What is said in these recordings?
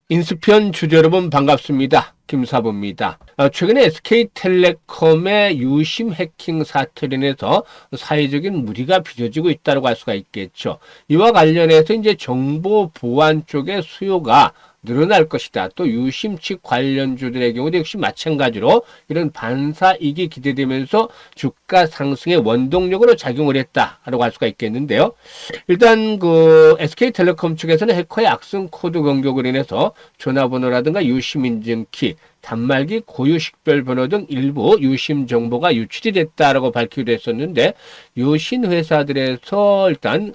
인수편 주주 여러분 반갑습니다. 김사부입니다. 최근에 SK텔레콤의 유심 해킹 사태로 인해서 사회적인 무리가 빚어지고 있다고 할 수가 있겠죠. 이와 관련해서 이제 정보 보안 쪽의 수요가 늘어날 것이다. 또 유심 측 관련주들의 경우도 역시 마찬가지로 이런 반사이익이 기대되면서 주가 상승의 원동력으로 작용을 했다라고 할 수가 있겠는데요. 일단 그 SK텔레콤 측에서는 해커의 악성 코드 공격으로 인해서 전화번호라든가 유심 인증키, 단말기 고유 식별 번호 등 일부 유심 정보가 유출이 됐다라고 밝히기도 했었는데, 유신 회사들에서 일단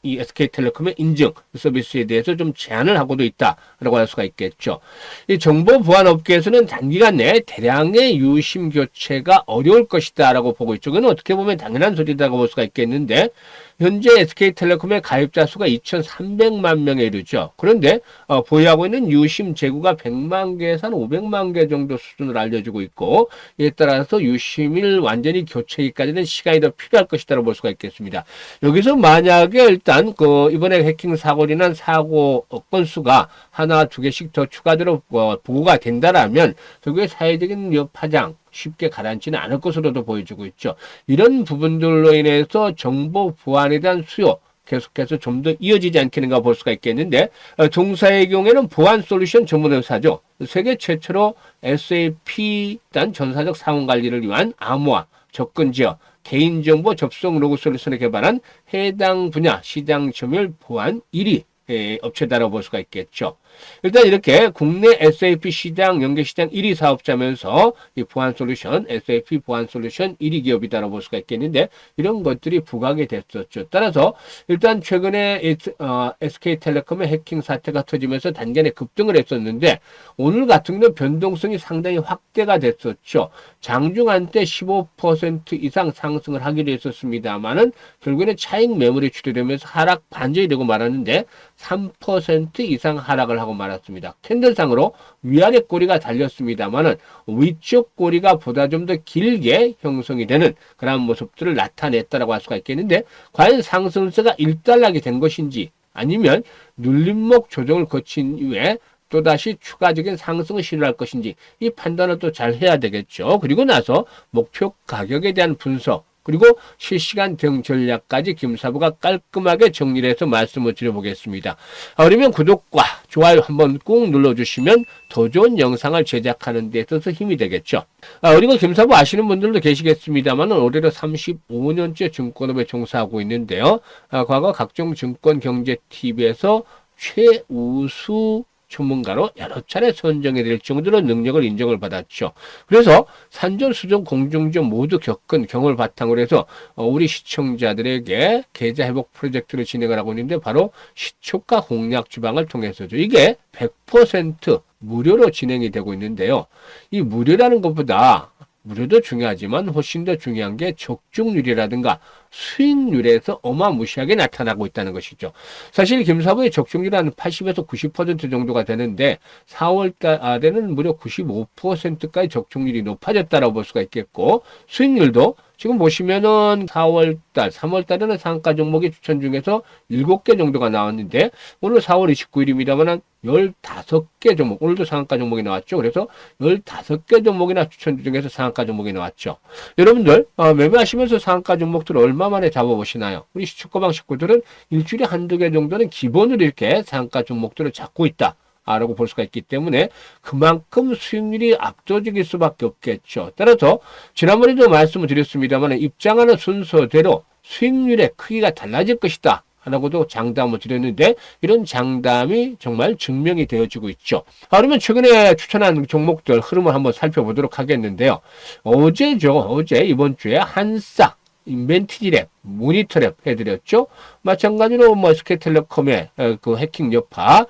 이 SK텔레콤의 인증 서비스에 대해서 좀 제한을 하고도 있다라고 할 수가 있겠죠. 이 정보 보안 업계에서는 단기간 내에 대량의 유심 교체가 어려울 것이다라고 보고 있죠. 그건 어떻게 보면 당연한 소리라고 볼 수가 있겠는데, 현재 SK텔레콤의 가입자 수가 2,300만 명에 이르죠. 그런데 보유하고 있는 유심 재고가 100만 개에서 한 500만 개 정도 수준으로 알려지고 있고, 이에 따라서 유심을 완전히 교체하기까지는 시간이 더 필요할 것이라고 볼 수가 있겠습니다. 여기서 만약에 일단 이번에 해킹 사고로 인한 사고 건수가 하나 두 개씩 더 추가적으로 보고가 된다라면 결국에 사회적인 파장 쉽게 가라앉지는 않을 것으로도 보여지고 있죠. 이런 부분들로 인해서 정보 보안에 대한 수요 계속해서 좀 더 이어지지 않겠는가 볼 수가 있겠는데, 동사의 경우에는 보안 솔루션 전문 회사죠. 세계 최초로 SAP 단 전사적 상황 관리를 위한 암호화, 접근 지역, 개인정보 접속 로그 솔루션을 개발한 해당 분야 시장 점유율 보안 1위 업체다라고 볼 수가 있겠죠. 일단 이렇게 국내 SAP 시장 연계 시장 1위 사업자면서 이 보안 솔루션 SAP 보안 솔루션 1위 기업이다라고 볼 수가 있겠는데, 이런 것들이 부각이 됐었죠. 따라서 일단 최근에 SK텔레콤의 해킹 사태가 터지면서 단기간에 급등을 했었는데, 오늘 같은 경우는 변동성이 상당히 확대가 됐었죠. 장중한 때 15% 이상 상승을 하기로 했었습니다만은 결국에는 차익 매물이 출현되면서 하락 반전이 되고 말았는데 3% 이상 하락을 하고 말았습니다. 캔들상으로 위아래 꼬리가 달렸습니다만은 위쪽 꼬리가 보다 좀 더 길게 형성이 되는 그런 모습들을 나타냈다라고 할 수가 있겠는데, 과연 상승세가 일단락이 된 것인지 아니면 눌림목 조정을 거친 이후에 또다시 추가적인 상승을 실현할 것인지 이 판단을 또 잘 해야 되겠죠. 그리고 나서 목표 가격에 대한 분석, 그리고 실시간 대응 전략까지 김사부가 깔끔하게 정리를 해서 말씀을 드려보겠습니다. 그러면 구독과 좋아요 한번 꾹 눌러주시면 더 좋은 영상을 제작하는 데 있어서 힘이 되겠죠. 그리고 김사부 아시는 분들도 계시겠습니다만 올해로 35년째 증권업에 종사하고 있는데요. 과거 각종 증권 경제 TV에서 최우수 전문가로 여러 차례 선정이 될 정도로 능력을 인정을 받았죠. 그래서 산전, 수전, 공중전 모두 겪은 경험을 바탕으로 해서 우리 시청자들에게 계좌 회복 프로젝트를 진행을 하고 있는데, 바로 시초가 공략 주방을 통해서죠. 이게 100% 무료로 진행이 되고 있는데요. 이 무료라는 것보다, 무료도 중요하지만 훨씬 더 중요한 게 적중률이라든가 수익률에서 어마무시하게 나타나고 있다는 것이죠. 사실 김사부의 적중률은 한 80에서 90% 정도가 되는데 4월 달에는 무려 95%까지 적중률이 높아졌다고 볼 수가 있겠고, 수익률도 지금 보시면은 4월달, 3월달에는 상가 종목이 추천 중에서 7개 정도가 나왔는데, 오늘 4월 29일입니다만 15개 종목, 오늘도 상한가 종목이 나왔죠. 그래서 15개 종목이나 추천 중에서 상한가 종목이 나왔죠. 여러분들 매매하시면서 상한가 종목들을 얼마 만에 잡아보시나요? 우리 시초가방 식구들은 일주일에 한두 개 정도는 기본으로 이렇게 상한가 종목들을 잡고 있다 라고 볼 수가 있기 때문에 그만큼 수익률이 압도적일 수밖에 없겠죠. 따라서 지난번에도 말씀을 드렸습니다만 입장하는 순서대로 수익률의 크기가 달라질 것이다 라고도 장담을 드렸는데, 이런 장담이 정말 증명이 되어지고 있죠. 그러면 최근에 추천한 종목들 흐름을 한번 살펴보도록 하겠는데요. 어제 이번 주에 한싹, 인벤티지랩, 모니터랩 해드렸죠. 마찬가지로 SK텔레콤의 그 해킹 여파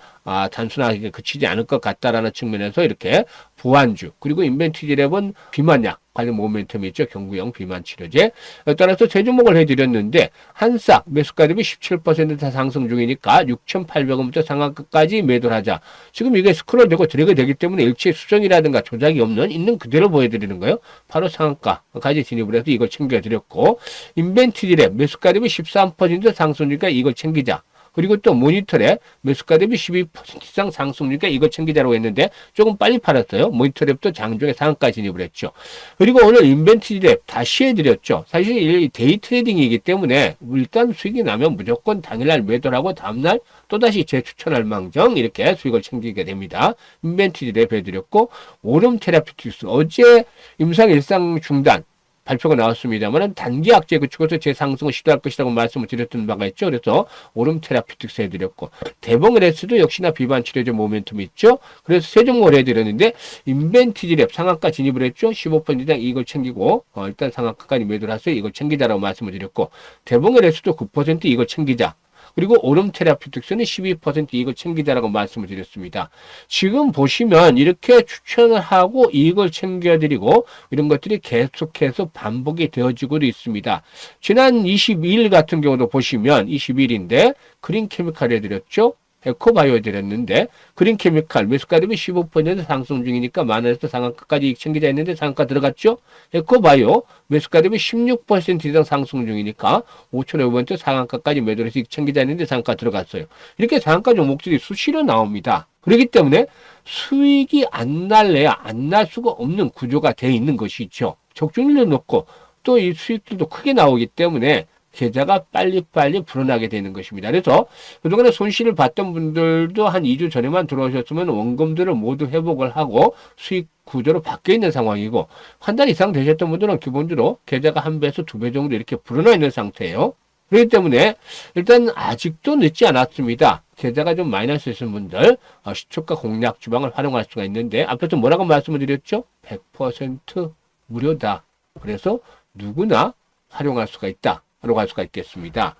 단순하게 그치지 않을 것 같다라는 측면에서 이렇게 보안주, 그리고 인벤티지랩은 비만약 관련 모멘텀이 있죠. 경구용 비만 치료제. 따라서 세 종목을 해드렸는데, 한싹 매수가 대비 17% 상승 중이니까 6,800원부터 상한가까지 매도를 하자. 지금 이게 스크롤되고 드래그 되기 때문에 일체 수정이라든가 조작이 없는 있는 그대로 보여드리는 거예요. 바로 상한가까지 진입을 해서 이걸 챙겨드렸고, 인벤티지랩 매수가 대비 13% 상승 중이니까 이걸 챙기자. 그리고 또 모니터랩 매수가 대비 12% 이상 상승률이니까 이거 챙기자라고 했는데 조금 빨리 팔았어요. 모니터랩도 장중에 상한가 진입을 했죠. 그리고 오늘 인벤트리랩 다시 해드렸죠. 사실 이 데이 트레이딩이기 때문에 일단 수익이 나면 무조건 당일날 매도를 하고 다음날 또다시 재추천할 망정 이렇게 수익을 챙기게 됩니다. 인벤트리랩 해드렸고 오름 테라피틱스 어제 임상 일상 중단 발표가 나왔습니다만 단기 악재 그쪽에서 재상승을 시도할 것이라고 말씀을 드렸던 바가 있죠. 그래서 오름 테라피틱스 해드렸고 대봉레스도 역시나 비반 치료제 모멘텀이 있죠. 그래서 세 종목을 해드렸는데 인벤티지랩 상한가 진입을 했죠. 15% 이상 이걸 챙기고 일단 상한가까지 매도를 하세요. 이걸 챙기자라고 말씀을 드렸고 대봉레스도 9% 이걸 챙기자. 그리고 오름 테라피틱스는 12% 이익을 챙기자라고 말씀을 드렸습니다. 지금 보시면 이렇게 추천을 하고 이익을 챙겨드리고 이런 것들이 계속해서 반복이 되어지고도 있습니다. 지난 22일 같은 경우도 보시면 20일인데 그린케미칼 해드렸죠. 에코바이오 해드렸는데 그린케미칼 매수가 대비 15% 상승 중이니까 만원에서 상한가까지 이익 챙기자 했는데 상한가 들어갔죠. 에코바이오 매수가 대비 16% 이상 상승 중이니까 5,500원대 상한가까지 매도를 해서 이익 챙기자 했는데 상한가 들어갔어요. 이렇게 상한가 종목들이 수시로 나옵니다. 그렇기 때문에 수익이 안 날래야 안 날 수가 없는 구조가 되어 있는 것이죠. 적중률도 높고 또 이 수익들도 크게 나오기 때문에 계좌가 빨리빨리 불어나게 되는 것입니다. 그래서 그동안에 손실을 봤던 분들도 한 2주 전에만 들어오셨으면 원금들을 모두 회복을 하고 수익 구조로 바뀌어 있는 상황이고 한 달 이상 되셨던 분들은 기본적으로 계좌가 한 배에서 2배 정도 이렇게 불어나 있는 상태예요. 그렇기 때문에 일단 아직도 늦지 않았습니다. 계좌가 좀 마이너스 있는 분들 시초가 공략 주방을 활용할 수가 있는데 앞에서 뭐라고 말씀을 드렸죠? 100% 무료다. 그래서 누구나 활용할 수가 있다. 라고 할 수가 있겠습니다.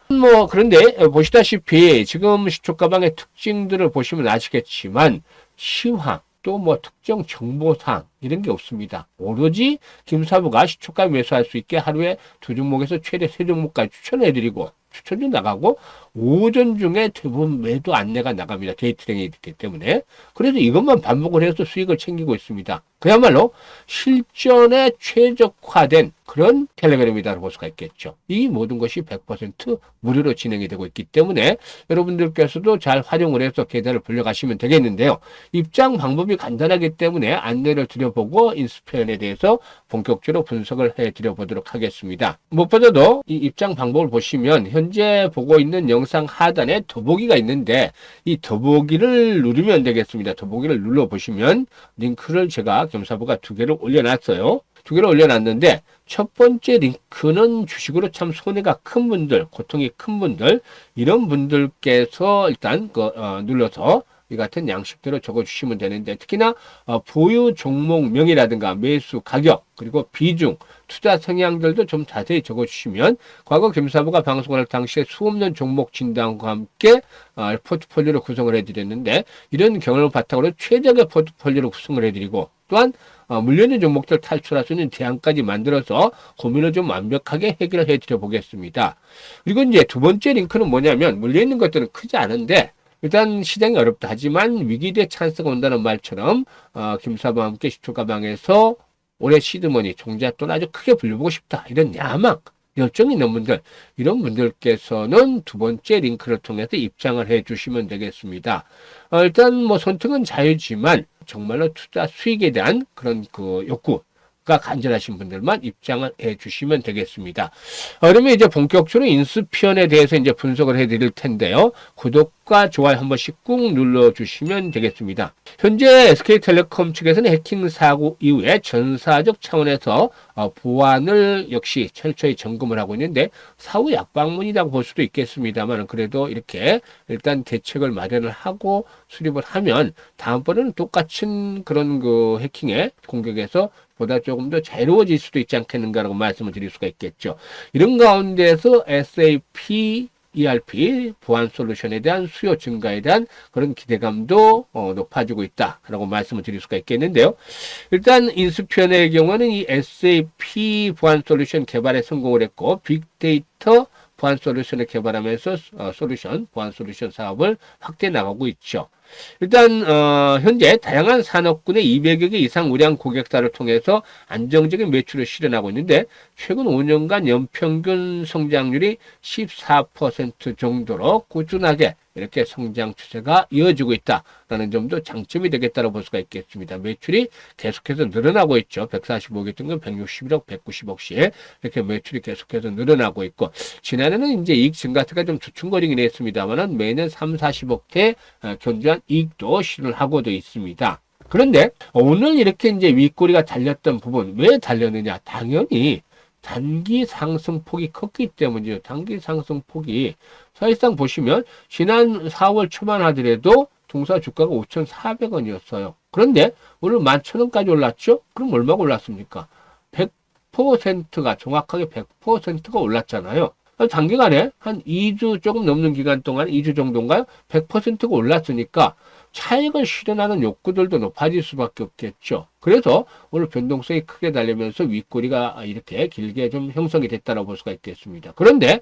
그런데 보시다시피 지금 시초가방의 특징들을 보시면 아시겠지만 시황 또 특정 정보사항 이런 게 없습니다. 오로지 김사부가 시초가 매수할 수 있게 하루에 2종목에서 최대 3종목까지 추천해드리고 추천도 나가고 오전 중에 대부분 매도 안내가 나갑니다. 데이트랭이 있기 때문에. 그래서 이것만 반복을 해서 수익을 챙기고 있습니다. 그야말로 실전에 최적화된 그런 텔레그램이라고 볼 수가 있겠죠. 이 모든 것이 100% 무료로 진행이 되고 있기 때문에 여러분들께서도 잘 활용을 해서 계좌를 불려가시면 되겠는데요. 입장 방법이 간단하기 때문에 안내를 드려보고 인수표현에 대해서 본격적으로 분석을 해드려보도록 하겠습니다. 무엇보다도 이 입장 방법을 보시면 현재 보고 있는 영상 하단에 더보기가 있는데 이 더보기를 누르면 되겠습니다. 더보기를 눌러보시면 링크를 제가 겸사부가 2개를 올려놨어요. 2개를 올려놨는데 첫 번째 링크는 주식으로 참 손해가 큰 분들, 고통이 큰 분들 이런 분들께서 일단 눌러서 이 같은 양식대로 적어주시면 되는데 특히나 보유 종목명이라든가 매수 가격 그리고 비중 투자 성향들도 좀 자세히 적어주시면 과거 겸사부가 방송을 할 당시에 수없는 종목 진단과 함께 포트폴리오를 구성을 해드렸는데 이런 경험을 바탕으로 최적의 포트폴리오를 구성을 해드리고 또한 물려있는 종목들 탈출할 수 있는 대안까지 만들어서 고민을 좀 완벽하게 해결을 해드려 보겠습니다. 그리고 이제 두 번째 링크는 뭐냐면 물려있는 것들은 크지 않은데 일단 시장이 어렵다 하지만 위기 대 찬스가 온다는 말처럼 김사부와 함께 시초가방에서 올해 시드머니 종잣돈 아주 크게 불려보고 싶다 이런 야망 열정이 있는 분들 이런 분들께서는 두 번째 링크를 통해서 입장을 해 주시면 되겠습니다. 일단 선택은 자유지만 정말로 투자 수익에 대한 그런 욕구가 간절하신 분들만 입장을 해 주시면 되겠습니다. 그러면 이제 본격적으로 인수편에 대해서 이제 분석을 해 드릴 텐데요. 구독과 좋아요 한 번씩 꾹 눌러 주시면 되겠습니다. 현재 SK텔레콤 측에서는 해킹 사고 이후에 전사적 차원에서 보안을 역시 철저히 점검을 하고 있는데 사후 약방문이라고 볼 수도 있겠습니다만 그래도 이렇게 일단 대책을 마련을 하고 수립을 하면 다음번에는 똑같은 그런 해킹의 공격에서 보다 조금 더 자유로워질 수도 있지 않겠는가라고 말씀을 드릴 수가 있겠죠. 이런 가운데서 SAP ERP 보안 솔루션에 대한 수요 증가에 대한 그런 기대감도 높아지고 있다라고 말씀을 드릴 수가 있겠는데요. 일단 인수편의 경우는 이 SAP 보안 솔루션 개발에 성공을 했고 빅데이터 보안 솔루션을 개발하면서 보안 솔루션 사업을 확대해 나가고 있죠. 일단 현재 다양한 산업군의 200여 개 이상 우량 고객사를 통해서 안정적인 매출을 실현하고 있는데 최근 5년간 연평균 성장률이 14% 정도로 꾸준하게 이렇게 성장 추세가 이어지고 있다라는 점도 장점이 되겠다고 볼 수가 있겠습니다. 매출이 계속해서 늘어나고 있죠. 145개 등급 161억, 190억씩 이렇게 매출이 계속해서 늘어나고 있고, 지난해는 이제 이익 증가세가 좀 주춤거리긴 했습니다만은 매년 3, 40억대 견조한 이익도 실현을 하고도 있습니다. 그런데 오늘 이렇게 이제 윗꼬리가 달렸던 부분, 왜 달렸느냐? 당연히 단기 상승폭이 컸기 때문이죠. 단기 상승폭이 사실상 보시면 지난 4월 초만 하더라도 동사 주가가 5,400원이었어요. 그런데 오늘 11,000원까지 올랐죠? 그럼 얼마가 올랐습니까? 100%가 정확하게 100%가 올랐잖아요. 단기간에 한 2주 조금 넘는 기간 동안 2주 정도인가요? 100%가 올랐으니까 차익을 실현하는 욕구들도 높아질 수밖에 없겠죠. 그래서 오늘 변동성이 크게 달리면서 윗꼬리가 이렇게 길게 좀 형성이 됐다고 볼 수가 있겠습니다. 그런데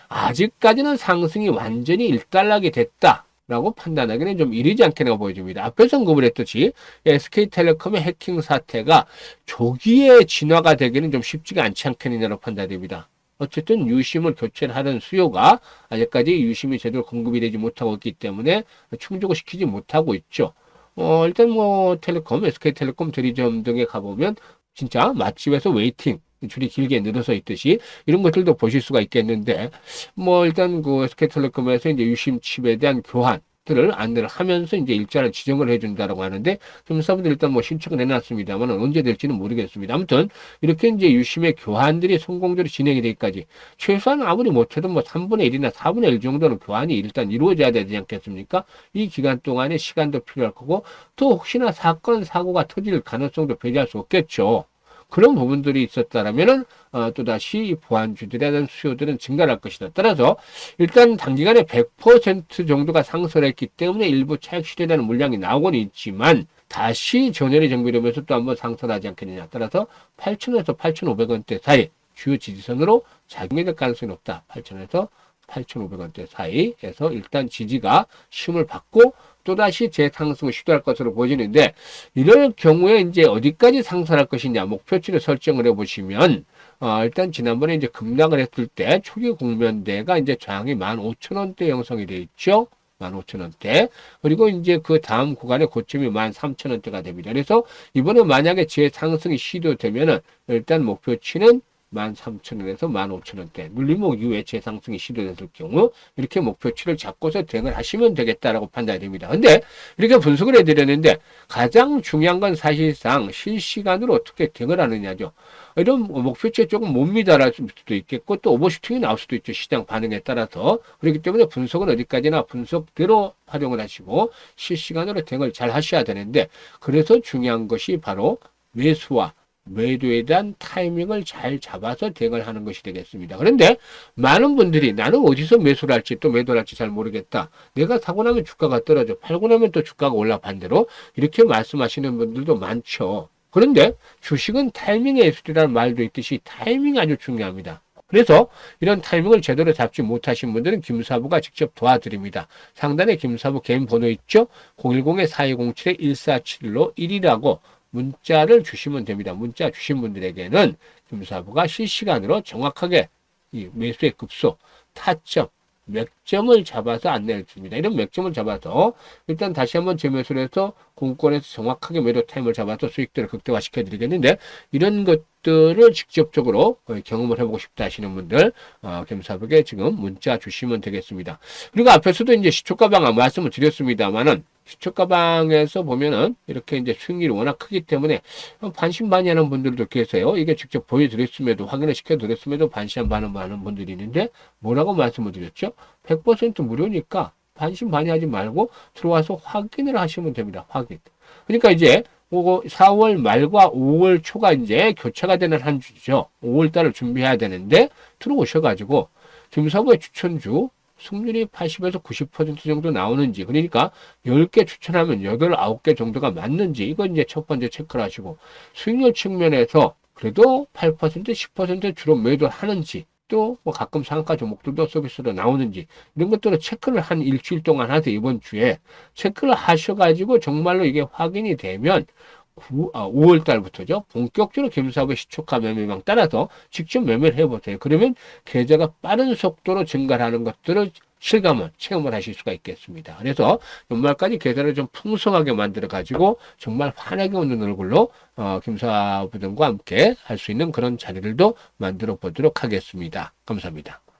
아직까지는 상승이 완전히 일단락이 됐다라고 판단하기는 좀 이르지 않겠나 보여집니다. 앞에서 언급을 했듯이 SK텔레콤의 해킹 사태가 조기에 진화가 되기는 좀 쉽지가 않지 않겠느냐로 판단됩니다. 어쨌든 유심을 교체를 하는 수요가 아직까지 유심이 제대로 공급이 되지 못하고 있기 때문에 충족을 시키지 못하고 있죠. 일단 뭐 텔레콤, SK텔레콤 대리점 등에 가보면 진짜 맛집에서 웨이팅 줄이 길게 늘어서 있듯이 이런 것들도 보실 수가 있겠는데, 뭐 일단 그 SK텔레콤에서 이제 유심 칩에 대한 교환 들을 안내를 하면서 이제 일자를 지정을 해준다라고 하는데, 점사분들 일단 뭐 신청을 해놨습니다만 언제 될지는 모르겠습니다. 아무튼 이렇게 이제 유심의 교환들이 성공적으로 진행이 되기까지 최소한 아무리 못해도 뭐 3분의 1이나 4분의 1 정도는 교환이 일단 이루어져야 되지 않겠습니까? 이 기간 동안에 시간도 필요할 거고, 또 혹시나 사건 사고가 터질 가능성도 배제할 수 없겠죠. 그런 부분들이 있었다라면은 또다시 보안주들에 대한 수요들은 증가할 것이다. 따라서 일단 단기간에 100% 정도가 상승을 했기 때문에 일부 차익 실현하는 물량이 나오고는 있지만 다시 전열이 정비되면서 또 한번 상승하지 않겠느냐. 따라서 8,000원에서 8,500원대 사이 주요 지지선으로 작용이 될 가능성이 높다. 8,000원에서 8,500원대 사이에서 일단 지지가 힘을 받고 또다시 재상승을 시도할 것으로 보이는데, 이럴 경우에 이제 어디까지 상승할 것이냐 목표치를 설정을 해보시면, 일단 지난번에 이제 급락을 했을 때 초기 국면대가 이제 저항이 15,000원대 형성이 되어 있죠. 15,000원대. 그리고 이제 그 다음 구간의 고점이 13,000원대가 됩니다. 그래서 이번에 만약에 재상승이 시도되면은 일단 목표치는 13,000원에서 15,000원대 눌림목 이후에 재상승이 시도됐을 경우 이렇게 목표치를 잡고서 대응을 하시면 되겠다라고 판단이 됩니다. 근데 이렇게 분석을 해드렸는데 가장 중요한 건 사실상 실시간으로 어떻게 대응을 하느냐죠. 이런 목표치에 조금 못 미달할 수도 있겠고 또 오버슈팅이 나올 수도 있죠. 시장 반응에 따라서. 그렇기 때문에 분석은 어디까지나 분석대로 활용을 하시고 실시간으로 대응을 잘 하셔야 되는데, 그래서 중요한 것이 바로 매수와 매도에 대한 타이밍을 잘 잡아서 대응을 하는 것이 되겠습니다. 그런데 많은 분들이 나는 어디서 매수를 할지 또 매도를 할지 잘 모르겠다. 내가 사고 나면 주가가 떨어져. 팔고 나면 또 주가가 올라. 반대로 이렇게 말씀하시는 분들도 많죠. 그런데 주식은 타이밍의 예술이라는 말도 있듯이 타이밍이 아주 중요합니다. 그래서 이런 타이밍을 제대로 잡지 못하신 분들은 김사부가 직접 도와드립니다. 상단에 김사부 개인 번호 있죠? 010-4207-1471로 1이라고 문자를 주시면 됩니다. 문자 주신 분들에게는 김사부가 실시간으로 정확하게 이 매수의 급소, 타점, 맥점을 잡아서 안내를 줍니다. 이런 맥점을 잡아서 일단 다시 한번 재매수를 해서 공권에서 정확하게 매도 타임을 잡아서 수익들을 극대화시켜 드리겠는데, 이런 것들을 직접적으로 경험을 해보고 싶다 하시는 분들 김사부에게 지금 문자 주시면 되겠습니다. 그리고 앞에서도 이제 시초가방 말씀을 드렸습니다만은, 시초가방에서 보면은 이렇게 이제 수익률이 워낙 크기 때문에 반신반의하는 분들도 계세요. 이게 직접 보여드렸음에도, 확인을 시켜드렸음에도 반신반의하는 분들이 있는데, 뭐라고 말씀을 드렸죠? 100% 무료니까 반신반의하지 말고 들어와서 확인을 하시면 됩니다. 확인. 그러니까 이제 4월 말과 5월 초가 이제 교체가 되는 한 주죠. 5월 달을 준비해야 되는데 들어오셔가지고 김사부의 추천주 승률이 80에서 90% 정도 나오는지, 그러니까 10개 추천하면 8, 9개 정도가 맞는지, 이거 이제 첫 번째 체크를 하시고, 수익률 측면에서 그래도 8%, 10% 주로 매도를 하는지, 또 뭐 가끔 상한가 종목들도 서비스로 나오는지, 이런 것들을 체크를 한 일주일 동안 하세요. 이번 주에 체크를 하셔가지고 정말로 이게 확인이 되면 5월 달부터죠. 본격적으로 김사부의 시초가 매매망 따라서 직접 매매를 해보세요. 그러면 계좌가 빠른 속도로 증가하는 것들을 실감을 체험을 하실 수가 있겠습니다. 그래서 연말까지 계좌를 좀 풍성하게 만들어 가지고 정말 환하게 웃는 얼굴로 김사부장과 함께 할 수 있는 그런 자리들도 만들어 보도록 하겠습니다. 감사합니다.